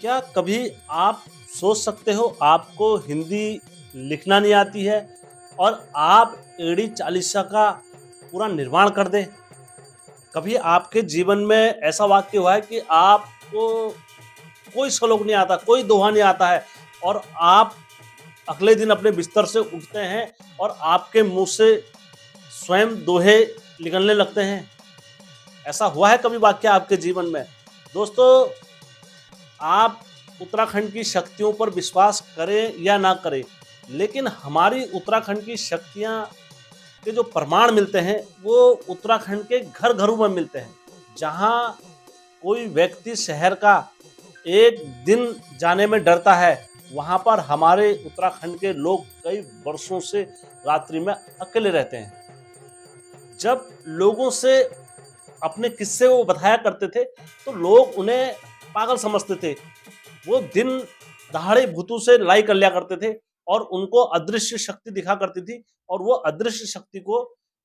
क्या कभी आप सोच सकते हो आपको हिंदी लिखना नहीं आती है और आप एड़ी चालीसा का पूरा निर्माण कर दें? कभी आपके जीवन में ऐसा वाक्य हुआ है कि आपको कोई श्लोक नहीं आता, कोई दोहा नहीं आता है और आप अगले दिन अपने बिस्तर से उठते हैं और आपके मुँह से स्वयं दोहे निकलने लगते हैं? ऐसा हुआ है कभी वाक्य आपके जीवन में? दोस्तों, आप उत्तराखंड की शक्तियों पर विश्वास करें या ना करें, लेकिन हमारी उत्तराखंड की शक्तियाँ के जो प्रमाण मिलते हैं, वो उत्तराखंड के घर-घरों में मिलते हैं। जहाँ कोई व्यक्ति शहर का एक दिन जाने में डरता है, वहाँ पर हमारे उत्तराखंड के लोग कई वर्षों से रात्रि में अकेले रहते हैं। जब लोगों से अपने किस्से वो बताया करते थे, तो लोग उन्हें पागल समझते थे। वो दिन दहाड़े भूतों से लड़ाई कर लिया करते थे और उनको अदृश्य शक्ति दिखा करती थी और वो अदृश्य शक्ति को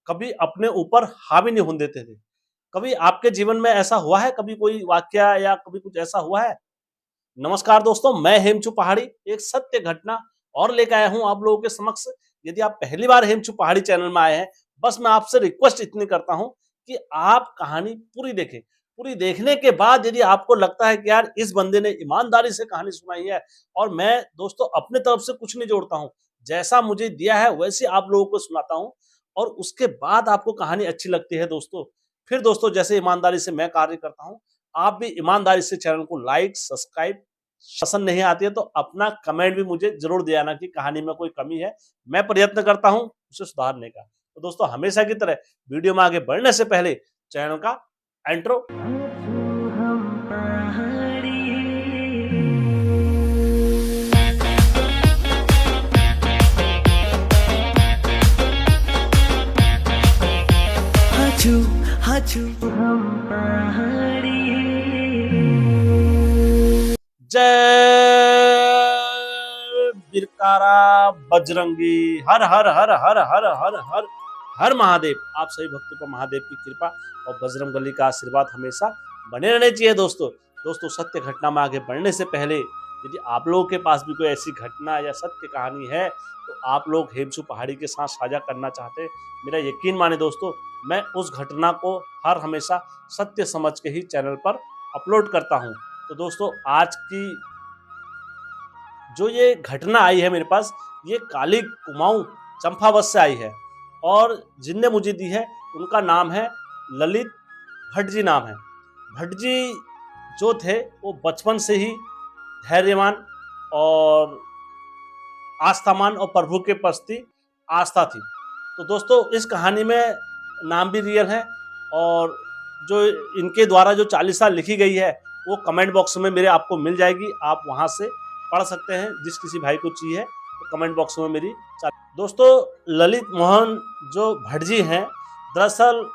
कभी अपने ऊपर हावी नहीं होने देते थे। कभी आपके जीवन में ऐसा हुआ है? कभी कोई वाकया या कभी कुछ ऐसा हुआ है? नमस्कार दोस्तों, मैं हेमचू पहाड़ी एक सत्य घटना और लेकर आया हूं आप लोगों के समक्ष। यदि आप पहली बार हेमचू पहाड़ी चैनल में आए हैं, बस मैं आपसे रिक्वेस्ट इतनी करता हूं कि आप कहानी पूरी देखें। पूरी देखने के बाद यदि आपको लगता है कि यार इस बंदे ने ईमानदारी से कहानी सुनाई है और मैं दोस्तों अपने तरफ से कुछ नहीं जोड़ता हूं, जैसा मुझे दिया है वैसे आप लोगों को सुनाता हूं और उसके बाद आपको कहानी अच्छी लगती है दोस्तों, फिर दोस्तों जैसे ईमानदारी से मैं कार्य करता हूं, आप भी ईमानदारी से चैनल को लाइक सब्सक्राइब, पसंद नहीं आती है तो अपना कमेंट भी मुझे जरूर दे आना कि कहानी में कोई कमी है। मैं प्रयत्न करता हूं उसे सुधारने का। तो दोस्तों हमेशा की तरह वीडियो में आगे बढ़ने से पहले चैनल का इंट्रो। जय बिरकारा बजरंगी, हर हर हर हर हर हर हर हर महादेव। आप सभी भक्तों पर महादेव की कृपा और बजरंगबली का आशीर्वाद हमेशा बने रहने चाहिए दोस्तों सत्य घटना में आगे बढ़ने से पहले यदि आप लोगों के पास भी कोई ऐसी घटना या सत्य कहानी है तो आप लोग हेमचू पहाड़ी के साथ साझा करना चाहते हैं, मेरा यकीन माने दोस्तों, मैं उस घटना को हर हमेशा सत्य समझ के ही चैनल पर अपलोड करता हूँ। तो दोस्तों आज की जो ये घटना आई है मेरे पास, ये काली कुमाऊं चंपावत से आई है और जिनने मुझे दी है उनका नाम है ललित भट्ट जी नाम है। भट्ट जी जो थे वो बचपन से ही धैर्यवान और आस्थावान और प्रभु के प्रति आस्था थी। तो दोस्तों इस कहानी में नाम भी रियल है और जो इनके द्वारा जो चालीसा लिखी गई है वो कमेंट बॉक्स में मेरे आपको मिल जाएगी, आप वहां से पढ़ सकते हैं। जिस किसी भाई को चाहिए तो कमेंट बॉक्स में मेरी दोस्तों ललित मोहन जो भट्ट जी हैं, दरअसल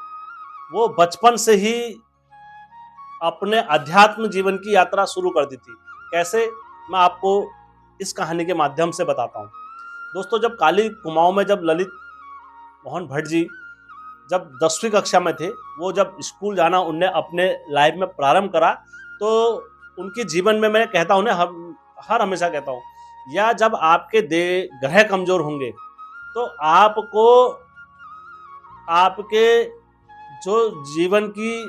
वो बचपन से ही अपने अध्यात्म जीवन की यात्रा शुरू कर दी थी। कैसे, मैं आपको इस कहानी के माध्यम से बताता हूँ। दोस्तों जब काली कुमाऊं में जब ललित मोहन भट्ट जी जब 10वीं कक्षा में थे, वो जब स्कूल जाना उनने अपने लाइफ में प्रारंभ करा, तो उनके जीवन में मैं कहता हूँ हर हमेशा कहता हूँ, या जब आपके ग्रह कमजोर होंगे तो आपको आपके जो जीवन की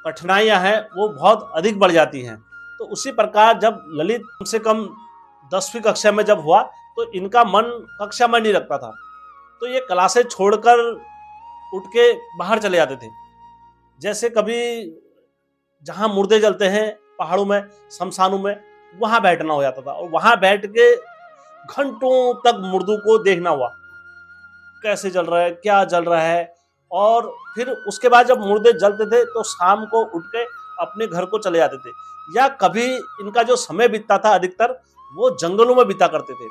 कठिनाइयां हैं वो बहुत अधिक बढ़ जाती हैं। तो उसी प्रकार जब ललित कम से कम 10वीं कक्षा में जब हुआ तो इनका मन कक्षा में नहीं रखता था, तो ये क्लासें छोड़कर उठ के बाहर चले जाते थे। जैसे कभी जहां मुर्दे जलते हैं पहाड़ों में, शमशानों में, वहां बैठना हो जाता था और वहां बैठ के घंटों तक मुर्दों को देखना हुआ, कैसे जल रहा है, क्या जल रहा है। और फिर उसके बाद जब मुर्दे जलते थे तो शाम को उठ के अपने घर को चले जाते थे, या कभी इनका जो समय बीतता था अधिकतर वो जंगलों में बीता करते थे।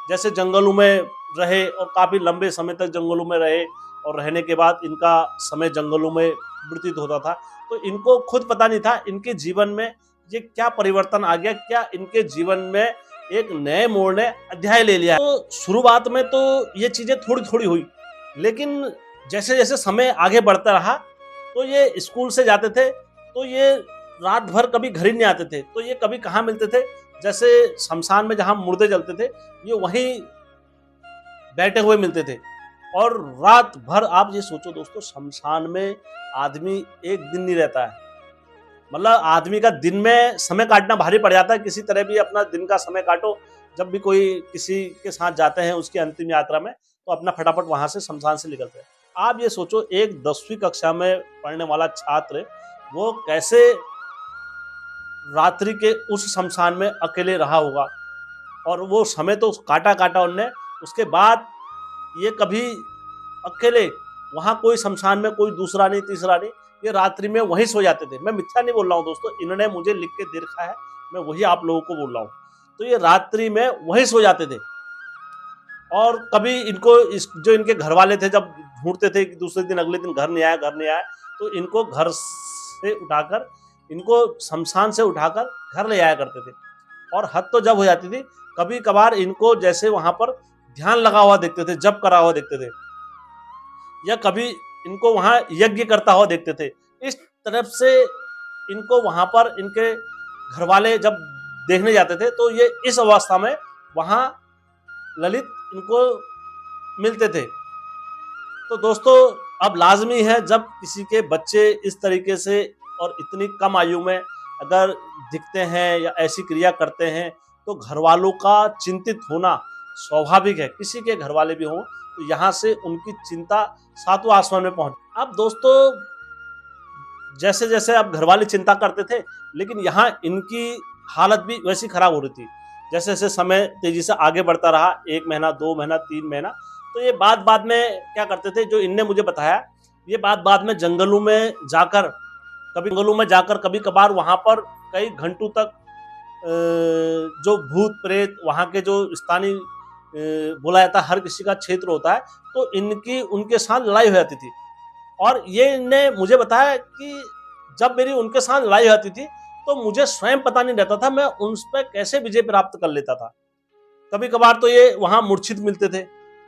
जैसे जंगलों में रहे और काफी लंबे समय तक जंगलों में रहे और रहने के बाद इनका समय जंगलों में व्यतीत होता था, तो इनको खुद पता नहीं था इनके जीवन में ये क्या परिवर्तन आ गया, क्या इनके जीवन में एक नए मोड़ ने अध्याय ले लिया। तो शुरुआत में तो ये चीजें थोड़ी थोड़ी हुई, लेकिन जैसे जैसे समय आगे बढ़ता रहा तो ये स्कूल से जाते थे तो ये रात भर कभी घर ही नहीं आते थे। तो ये कभी कहाँ मिलते थे, जैसे शमशान में जहाँ मुर्दे जलते थे, ये वहीं बैठे हुए मिलते थे। और रात भर आप ये सोचो दोस्तों, शमशान में आदमी एक दिन नहीं रहता है। मतलब आदमी का दिन में समय काटना भारी पड़ जाता है। किसी तरह भी अपना दिन का समय काटो। जब भी कोई किसी के साथ जाते हैं उसकी अंतिम यात्रा में, तो अपना फटाफट वहां से शमशान से निकलते हैं। आप ये सोचो, एक 10वीं कक्षा में पढ़ने वाला छात्र वो कैसे रात्रि के उस शमशान में अकेले रहा होगा। और वो समय तो काटा काटा उनने। उसके बाद ये कभी अकेले, वहां कोई शमशान में कोई दूसरा नहीं, तीसरा नहीं, ये रात्रि में वहीं सो जाते थे। मैं मिथ्या नहीं बोल रहा हूँ दोस्तों, इन्होंने मुझे लिख के दे रखा है, मैं वही आप लोगों को बोल रहा हूँ। तो ये रात्रि में वहीं सो जाते थे। और कभी इनको जो इनके घर वाले थे, जब ढूंढते थे कि दूसरे दिन अगले दिन घर नहीं आया, घर नहीं आया, तो इनको घर से उठाकर, इनको शमशान से उठाकर घर ले आया करते थे। और हद तो जब हो जाती थी, कभी कभार इनको जैसे वहां पर ध्यान लगा हुआ देखते थे, जप करा हुआ देखते थे, या कभी इनको वहां यज्ञ करता हुआ देखते थे। इस तरफ से इनको वहां पर इनके घर वाले जब देखने जाते थे, तो ये इस अवस्था में वहां ललित इनको मिलते थे। तो दोस्तों, अब लाजमी है जब किसी के बच्चे इस तरीके से और इतनी कम आयु में अगर दिखते हैं या ऐसी क्रिया करते हैं, तो घर वालों का चिंतित होना स्वाभाविक है। किसी के घर वाले भी हों तो यहाँ से उनकी चिंता सातवें आसमान में पहुंच। अब दोस्तों, जैसे जैसे अब घर वाले चिंता करते थे, लेकिन यहाँ इनकी हालत भी वैसी खराब हो रही थी। जैसे जैसे समय तेजी से आगे बढ़ता रहा, 1 महीना, 2 महीना, 3 महीना, तो ये बाद में क्या करते थे, जो इनने मुझे बताया, ये बाद में जंगलों में जाकर, कभी कभार वहां पर कई घंटों तक जो भूत प्रेत वहां के जो स्थानीय बोला जाता है, हर किसी का क्षेत्र होता है, तो इनकी उनके साथ लड़ाई हो जाती थी। और ये इनने मुझे बताया कि जब मेरी उनके साथ लड़ाई हो जाती थी, तो मुझे स्वयं पता नहीं रहता था मैं उन पर कैसे विजय प्राप्त कर लेता था। कभी कभार तो ये वहां मूर्छित मिलते थे,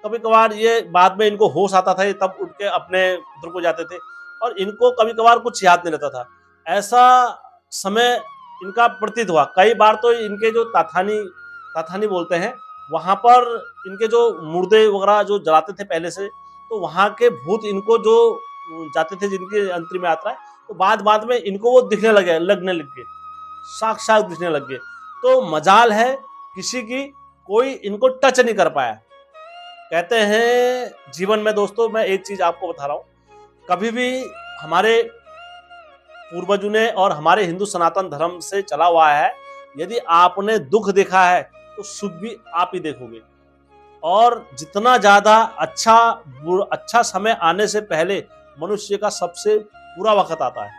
कभी कभार ये बाद में इनको होश आता था, ये तब उठ के अपने उधर को जाते थे, और इनको कभी कभार कुछ याद नहीं रहता था। ऐसा समय इनका प्रतीत हुआ। कई बार तो इनके जो ताथानी बोलते हैं, वहां पर इनके जो मुर्दे वगैरह जो जलाते थे पहले से, तो वहां के भूत इनको जो जाते थे जिनकी अंतरिम यात्रा है, तो बाद में इनको वो लगने लग गए, साक्षात दिखने लग गए। तो मजाल है किसी की, कोई इनको टच नहीं कर पाया। कहते हैं जीवन में दोस्तों, मैं एक चीज आपको बता रहा हूं, कभी भी हमारे पूर्वजों ने और हमारे हिंदू सनातन धर्म से चला हुआ है, यदि आपने दुख देखा है तो सुख भी आप ही देखोगे। और जितना ज्यादा अच्छा समय आने से पहले मनुष्य का सबसे बुरा वक्त आता है।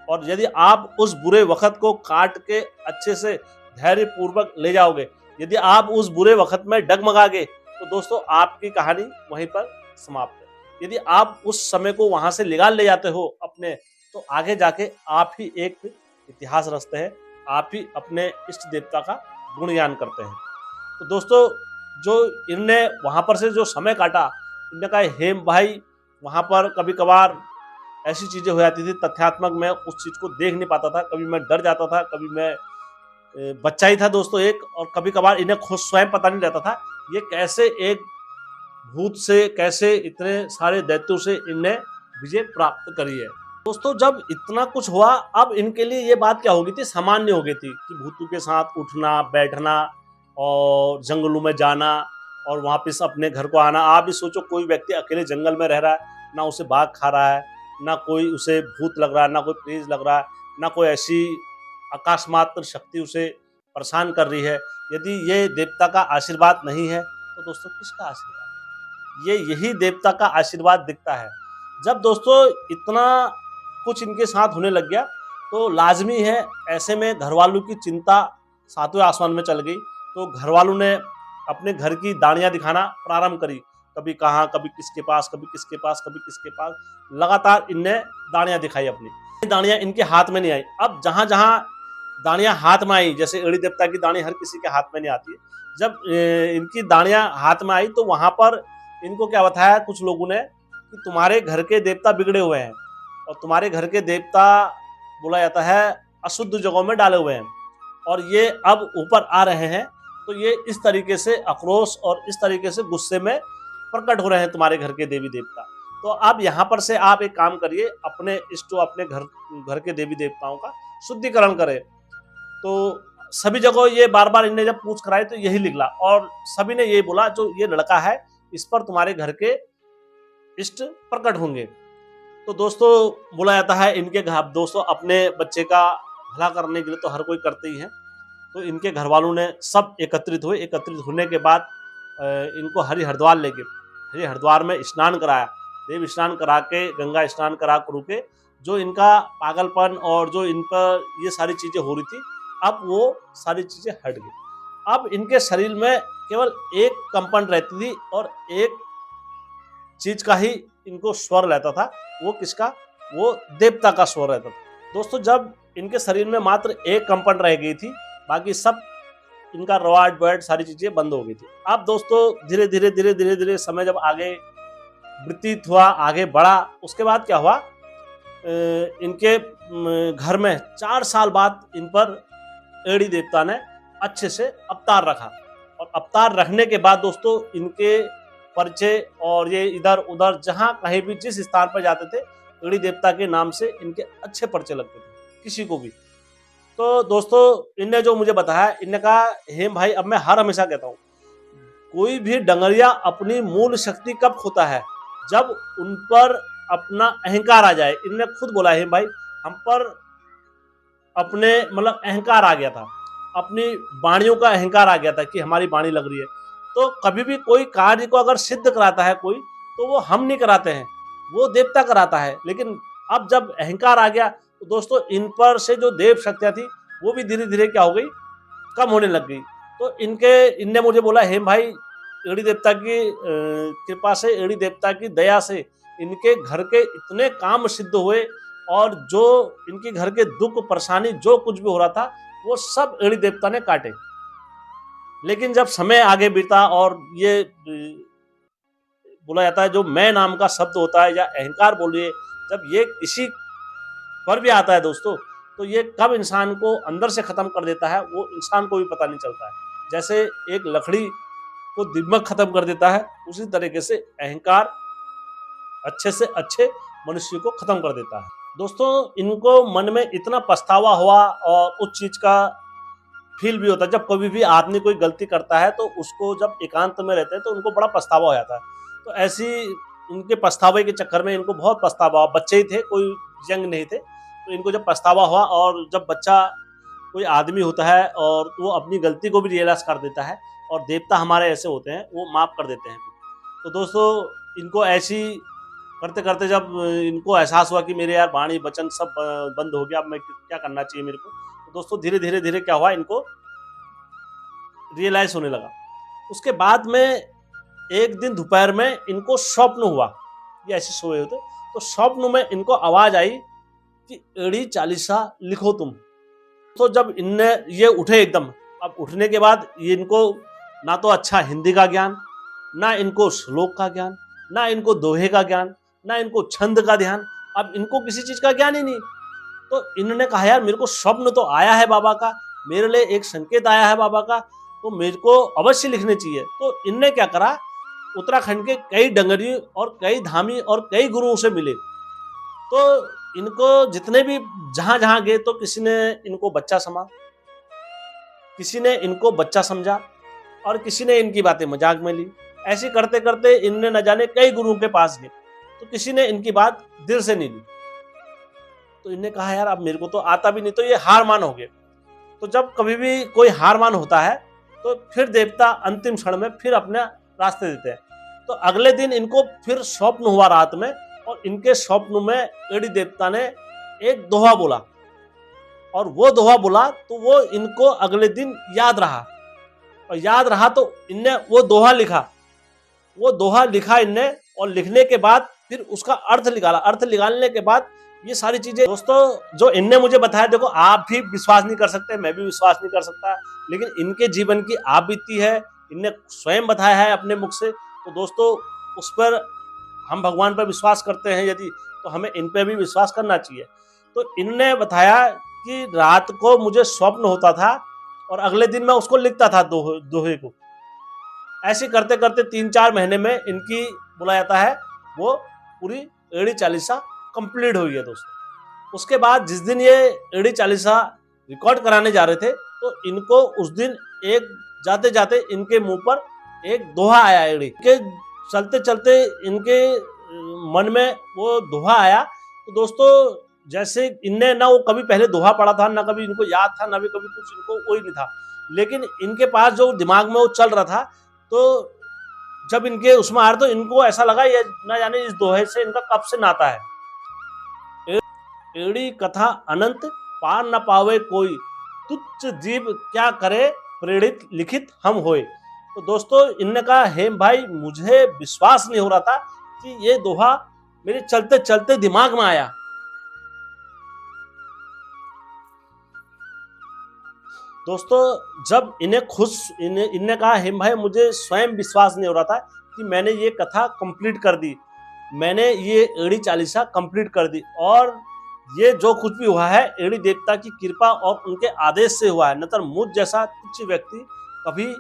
और यदि आप उस बुरे वक्त को काट के अच्छे से धैर्य पूर्वक ले जाओगे, यदि आप उस बुरे वक्त में डगमगागे, तो दोस्तों आपकी कहानी वहीं पर समाप्त है। यदि आप उस समय को वहां से निकाल ले जाते हो अपने, तो आगे जाके आप ही एक इतिहास रचते हैं, आप ही अपने इष्ट देवता का गुणगान करते हैं। तो दोस्तों, जो इनने वहां पर से जो समय काटा, इनने कहा हेम भाई, वहां पर कभी कभार ऐसी चीजें हो जाती थी तथ्यात्मक, मैं उस चीज को देख नहीं पाता था, कभी मैं डर जाता था, कभी मैं बच्चा ही था दोस्तों एक, और कभी कभार इन्हें खुद स्वयं पता नहीं रहता था ये कैसे एक भूत से, कैसे इतने सारे दैत्यों से इनने विजय प्राप्त करी है। दोस्तों, जब इतना कुछ हुआ, अब इनके लिए ये बात क्या हो गई थी, सामान्य हो गई थी कि भूतों के साथ उठना बैठना और जंगलों में जाना और वापस अपने घर को आना। आप भी सोचो, कोई व्यक्ति अकेले जंगल में रह रहा है, ना उसे बाघ खा रहा है, ना कोई उसे भूत लग रहा है, ना कोई प्रेत लग रहा है, ना कोई ऐसी आकाशमात्र शक्ति उसे परेशान कर रही है। यदि ये देवता का आशीर्वाद नहीं है, तो दोस्तों किसका आशीर्वाद? यही देवता का आशीर्वाद दिखता है। जब दोस्तों इतना कुछ इनके साथ होने लग गया, तो लाजमी है ऐसे में घर वालों की चिंता सातवें आसमान में चल गई। तो घर वालों ने अपने घर की दानियां दिखाना प्रारंभ करी, कभी कहाँ, कभी किसके पास, कभी किसके पास, कभी किसके पास, लगातार इनने दानियां दिखाई। अपनी दानियां इनके हाथ में नहीं आई। अब जहां जहां दानियां हाथ में आई, जैसे एड़ी देवता की दानी हर किसी के हाथ में नहीं आती है, जब इनकी दानियां हाथ में आई, तो वहां पर इनको क्या बताया कुछ लोगों ने कि तुम्हारे घर के देवता बिगड़े हुए हैं, और तुम्हारे घर के देवता बोला जाता है अशुद्ध जगहों में डाले हुए हैं और ये अब ऊपर आ रहे हैं। तो ये इस तरीके से आक्रोश और इस तरीके से गुस्से में प्रकट हो रहे हैं तुम्हारे घर के देवी देवता। तो आप यहाँ पर से आप एक काम करिए, अपने इष्ट अपने घर के देवी देवताओं का शुद्धिकरण करें। तो सभी जगह ये बार बार इन्हें जब पूछ कराए तो यही निकला और सभी ने यही बोला जो ये लड़का है इस पर तुम्हारे घर के इष्ट प्रकट होंगे। तो दोस्तों बोला जाता है इनके घर, दोस्तों अपने बच्चे का भला करने के लिए तो हर कोई करते ही है। तो इनके घर वालों ने सब एकत्रित हुए। एकत्रित होने के बाद इनको हरिद्वार ले गए। हरिद्वार में स्नान कराया, देव स्नान करा के, गंगा स्नान करा करू के जो इनका पागलपन और जो इन पर ये सारी चीज़ें हो रही थी, अब वो सारी चीज़ें हट गई। अब इनके शरीर में केवल एक कंपन रहती थी और एक चीज़ का ही इनको स्वर रहता था। वो किसका? वो देवता का स्वर रहता था। दोस्तों जब इनके शरीर में मात्र एक कंपन रह गई थी, बाकी सब इनका रवाट बैठ सारी चीज़ें बंद हो गई थी। अब दोस्तों धीरे धीरे समय जब आगे व्यतीत हुआ, आगे बढ़ा, उसके बाद क्या हुआ, इनके घर में 4 साल बाद इन पर एड़ी देवता ने अच्छे से अवतार रखा। और अवतार रखने के बाद दोस्तों इनके परिचय और ये इधर उधर जहाँ कहीं भी जिस स्थान पर जाते थे, एड़ी देवता के नाम से इनके अच्छे परिचय लगते थे किसी को भी। तो दोस्तों इनने जो मुझे बताया, इनने कहा हेम भाई, अब मैं हर हमेशा कहता हूँ, कोई भी डंगरिया अपनी मूल शक्ति कब खोता है? जब उन पर अपना अहंकार आ जाए। इनने खुद बोला हेम भाई, हम पर अपने मतलब अहंकार आ गया था, अपनी वाणियों का अहंकार आ गया था कि हमारी वाणी लग रही है। तो कभी भी कोई कार्य को अगर सिद्ध कराता है कोई, तो वो हम नहीं कराते हैं, वो देवता कराता है। लेकिन अब जब अहंकार आ गया तो दोस्तों इन पर से जो देव शक्तियाँ थी वो भी धीरे धीरे क्या हो गई, कम होने लग गई। तो इनने मुझे बोला हेम भाई, एड़ी देवता की कृपा से, एड़ी देवता की दया से इनके घर के इतने काम सिद्ध हुए और जो इनके घर के दुख परेशानी जो कुछ भी हो रहा था वो सब एड़ी देवता ने काटे। लेकिन जब समय आगे बीता और ये बोला जाता है जो मैं नाम का शब्द होता है या अहंकार बोलिए, जब ये किसी पर भी आता है दोस्तों, तो ये कब इंसान को अंदर से खत्म कर देता है वो इंसान को भी पता नहीं चलता है। जैसे एक लकड़ी को दीमक खत्म कर देता है, उसी तरीके से अहंकार अच्छे से अच्छे मनुष्य को खत्म कर देता है। दोस्तों इनको मन में इतना पछतावा हुआ और उस चीज का फील भी होता है। जब कभी भी आदमी कोई गलती करता है तो उसको जब एकांत में रहते हैं तो उनको बड़ा पछतावा हो जाता है। तो ऐसी इनके पछतावे के चक्कर में इनको बहुत पछतावा हुआ। बच्चे ही थे, कोई यंग नहीं थे, तो इनको जब पछतावा हुआ और जब बच्चा कोई आदमी होता है और वो अपनी गलती को भी रियलाइज कर देता है और देवता हमारे ऐसे होते हैं, वो माफ़ कर देते हैं। तो दोस्तों इनको ऐसी करते करते जब इनको एहसास हुआ कि मेरे यार वाणी वचन सब बंद हो गया, अब मैं क्या करना चाहिए मेरे को, तो दोस्तों धीरे धीरे क्या हुआ, इनको रियलाइज होने लगा। उसके बाद में एक दिन दोपहर में इनको स्वप्न हुआ, ये ऐसे सोए होते, तो स्वप्न में इनको आवाज आई कि एड़ी चालीसा लिखो तुम। तो जब इनने ये उठे एकदम, अब उठने के बाद ये इनको ना तो अच्छा हिंदी का ज्ञान, ना इनको श्लोक का ज्ञान, ना इनको दोहे का ज्ञान, ना इनको छंद का ध्यान, अब इनको किसी चीज का ज्ञान ही नहीं। तो इन्होंने कहा यार मेरे को स्वप्न तो आया है बाबा का, मेरे लिए एक संकेत आया है बाबा का, तो मेरे को अवश्य लिखने चाहिए। तो इनने क्या करा, उत्तराखंड के कई डंगरी और कई धामी और कई गुरुओं से मिले। तो इनको जितने भी जहां जहां गए तो किसी ने इनको बच्चा समा, किसी ने इनको बच्चा समझा और किसी ने इनकी बातें मजाक में ली। ऐसे करते करते इनने न जाने कई गुरुओं के पास गए, तो किसी ने इनकी बात दिल से नहीं ली। तो इनने कहा यार अब मेरे को तो आता भी नहीं, तो ये हार मान हो गए। तो जब कभी भी कोई हार मान होता है तो फिर देवता अंतिम क्षण में फिर अपने रास्ते देते हैं। तो अगले दिन इनको फिर स्वप्न हुआ रात में, और इनके स्वप्न में एड़ी देवता ने एक दोहा बोला, और वो दोहा बोला तो वो इनको अगले दिन याद रहा, और याद रहा तो इनने वो दोहा लिखा। वो दोहा लिखा इनने, और लिखने के बाद फिर उसका अर्थ निकाला। अर्थ निकालने के बाद ये सारी चीजें दोस्तों जो इनने मुझे बताया, देखो आप भी विश्वास नहीं कर सकते, मैं भी विश्वास नहीं कर सकता, लेकिन इनके जीवन की आप बीती है, इनने स्वयं बताया है अपने मुख से। तो दोस्तों उस पर हम भगवान पर विश्वास करते हैं यदि, तो हमें इन पर भी विश्वास करना चाहिए। तो इनने बताया कि रात को मुझे स्वप्न होता था और अगले दिन मैं उसको लिखता था दोहे को। ऐसे करते करते 3-4 महीने में इनकी बोला जाता है वो पूरी एड़ी चालीसा कंप्लीट हुई है दोस्तों। उसके बाद जिस दिन ये एड़ी चालीसा रिकॉर्ड कराने जा रहे थे तो इनको उस दिन एक जाते जाते इनके मुंह पर एक दोहा आया एड़ी के चलते चलते इनके मन में वो दोहा आया। तो दोस्तों जैसे इनने ना वो कभी पहले दोहा पढ़ा था, ना कभी इनको याद था, ना भी कभी कुछ इनको कोई नहीं था, लेकिन इनके पास जो दिमाग में वो चल रहा था, तो जब इनके उसमें आ रहा तो इनको ऐसा लगा ये ना जाने इस दोहे से इनका कब से नाता है। एड़ी कथा अनंत पार न पावे कोई, तुच्छ जीव क्या करे प्रेरित लिखित हम होए। तो दोस्तों इनने कहा हेम भाई मुझे विश्वास नहीं हो रहा था कि ये दोहा मेरे चलते चलते दिमाग में आया। दोस्तों जब इन्हें कहा हेम भाई मुझे स्वयं विश्वास नहीं हो रहा था कि मैंने ये कथा कंप्लीट कर दी, मैंने ये एड़ी चालीसा कंप्लीट कर दी, और ये जो कुछ भी हुआ है एड़ी देवता की कृपा और उनके आदेश से हुआ है, नतर मुझ जैसा तुच्छ व्यक्ति कभी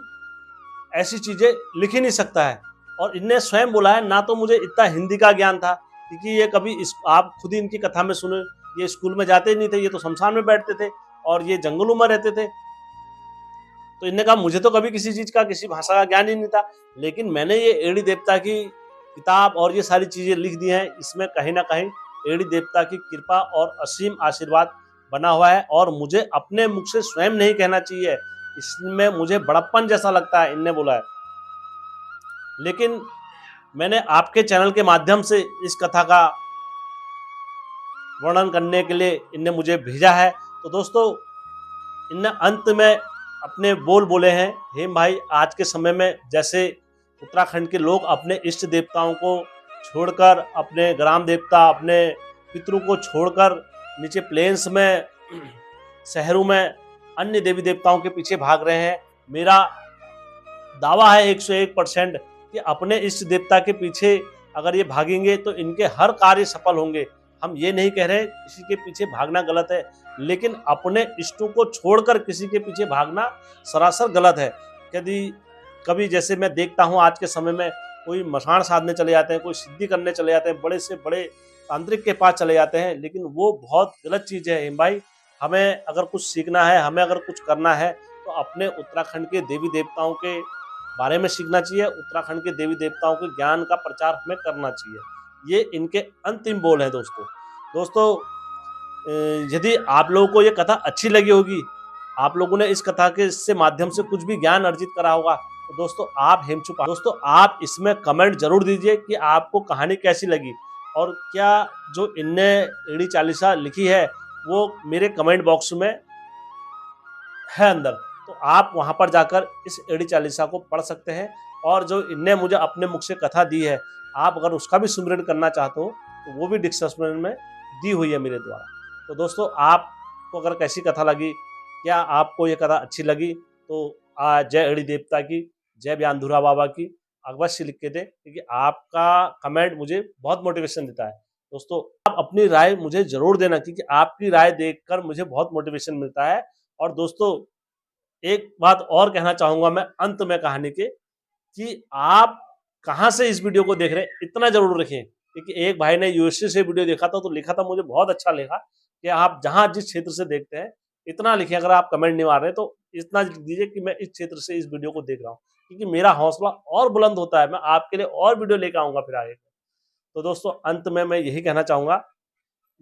ऐसी चीजें लिख ही नहीं सकता है। और इनने स्वयं बोला है ना तो मुझे इतना हिंदी का ज्ञान था, क्योंकि ये कभी आप खुद ही इनकी कथा में सुने, ये स्कूल में जाते नहीं थे, ये तो शमशान में बैठते थे और ये जंगलों में रहते थे। तो इनने कहा मुझे तो कभी किसी चीज का किसी भाषा का ज्ञान ही नहीं था, लेकिन मैंने ये एड़ी देवता की किताब और ये सारी चीजें लिख दी हैं, इसमें कहीं ना कहीं एड़ी देवता की कृपा और असीम आशीर्वाद बना हुआ है, और मुझे अपने मुख से स्वयं नहीं कहना चाहिए, इसमें मुझे बड़प्पन जैसा लगता है, इनने बोला है। लेकिन मैंने आपके चैनल के माध्यम से इस कथा का वर्णन करने के लिए इनने मुझे भेजा है। तो दोस्तों इनने अंत में अपने बोल बोले हैं, हेम भाई आज के समय में जैसे उत्तराखंड के लोग अपने इष्ट देवताओं को छोड़कर, अपने ग्राम देवता, अपने पितरों को छोड़कर नीचे प्लेन्स में, शहरों में अन्य देवी देवताओं के पीछे भाग रहे हैं, मेरा दावा है 101% कि अपने इष्ट देवता के पीछे अगर ये भागेंगे तो इनके हर कार्य सफल होंगे। हम ये नहीं कह रहे किसी के पीछे भागना गलत है, लेकिन अपने इष्टों को छोड़कर किसी के पीछे भागना सरासर गलत है। यदि कभी जैसे मैं देखता हूँ आज के समय में कोई मसाण साधने चले जाते हैं, कोई सिद्धि करने चले जाते हैं, बड़े से बड़े तांत्रिक के पास चले जाते हैं, लेकिन वो बहुत गलत चीज़ है हेम भाई। हमें अगर कुछ सीखना है, हमें अगर कुछ करना है तो अपने उत्तराखंड के देवी देवताओं के बारे में सीखना चाहिए, उत्तराखंड के देवी देवताओं के ज्ञान का प्रचार हमें करना चाहिए। ये इनके अंतिम बोल हैं दोस्तों। यदि आप लोगों को ये कथा अच्छी लगी होगी, आप लोगों ने इस कथा के इससे माध्यम से कुछ भी ज्ञान अर्जित करा होगा, तो दोस्तों आप हेमचुपा दोस्तों आप इसमें कमेंट जरूर दीजिए कि आपको कहानी कैसी लगी, और क्या जो इनने एड़ी चालीसा लिखी है वो मेरे कमेंट बॉक्स में है अंदर, तो आप वहां पर जाकर इस एड़ी चालीसा को पढ़ सकते हैं। और जो इनने मुझे अपने मुख से कथा दी है, आप अगर उसका भी सुमिरन करना चाहते हो तो वो भी डिस्क्रिप्शन में दी हुई है मेरे द्वारा। तो दोस्तों आपको अगर कैसी कथा लगी, क्या आपको ये कथा अच्छी लगी, तो जय एड़ी देवता की, जय ब्यानधुरा बाबा की अवश्य लिख के दे, क्योंकि आपका कमेंट मुझे बहुत मोटिवेशन देता है। दोस्तों आप अपनी राय मुझे जरूर देना, क्योंकि आपकी राय देखकर मुझे बहुत मोटिवेशन मिलता है। और दोस्तों एक बात और कहना चाहूंगा मैं अंत में कहानी के, कि आप कहां से इस वीडियो को देख रहे हैं इतना जरूर रखें, क्योंकि एक भाई ने यूएसए से वीडियो देखा था तो लिखा था, मुझे बहुत अच्छा लिखा कि आप जहां जिस क्षेत्र से देखते हैं इतना लिखें। अगर आप कमेंट नहीं मार रहे तो इतना लिख दीजिए कि मैं इस क्षेत्र से इस वीडियो को देख रहा हूँ, क्योंकि मेरा हौसला और बुलंद होता है, मैं आपके लिए और वीडियो लेकर आऊंगा फिर आगे। तो दोस्तों अंत में मैं यही कहना चाहूंगा,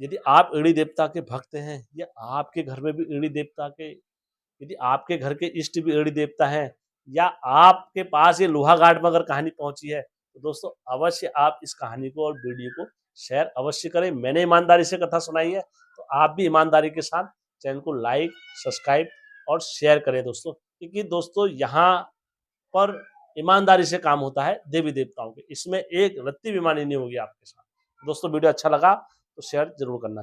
यदि आप एड़ी देवता के भक्त हैं, या आपके घर में भी एड़ी देवता के, यदि आपके घर के इष्ट भी एड़ी देवता हैं, या आपके पास ये लोहा घाट में अगर कहानी पहुंची है, तो दोस्तों अवश्य आप इस कहानी को और वीडियो को शेयर अवश्य करें। मैंने ईमानदारी से कथा सुनाई है, तो आप भी ईमानदारी के साथ चैनल को लाइक, सब्सक्राइब और शेयर करें दोस्तों, क्योंकि दोस्तों यहाँ पर ईमानदारी से काम होता है देवी देवताओं के, इसमें एक रत्ती बेईमानी नहीं होगी आपके साथ। दोस्तों वीडियो अच्छा लगा तो शेयर जरूर करना।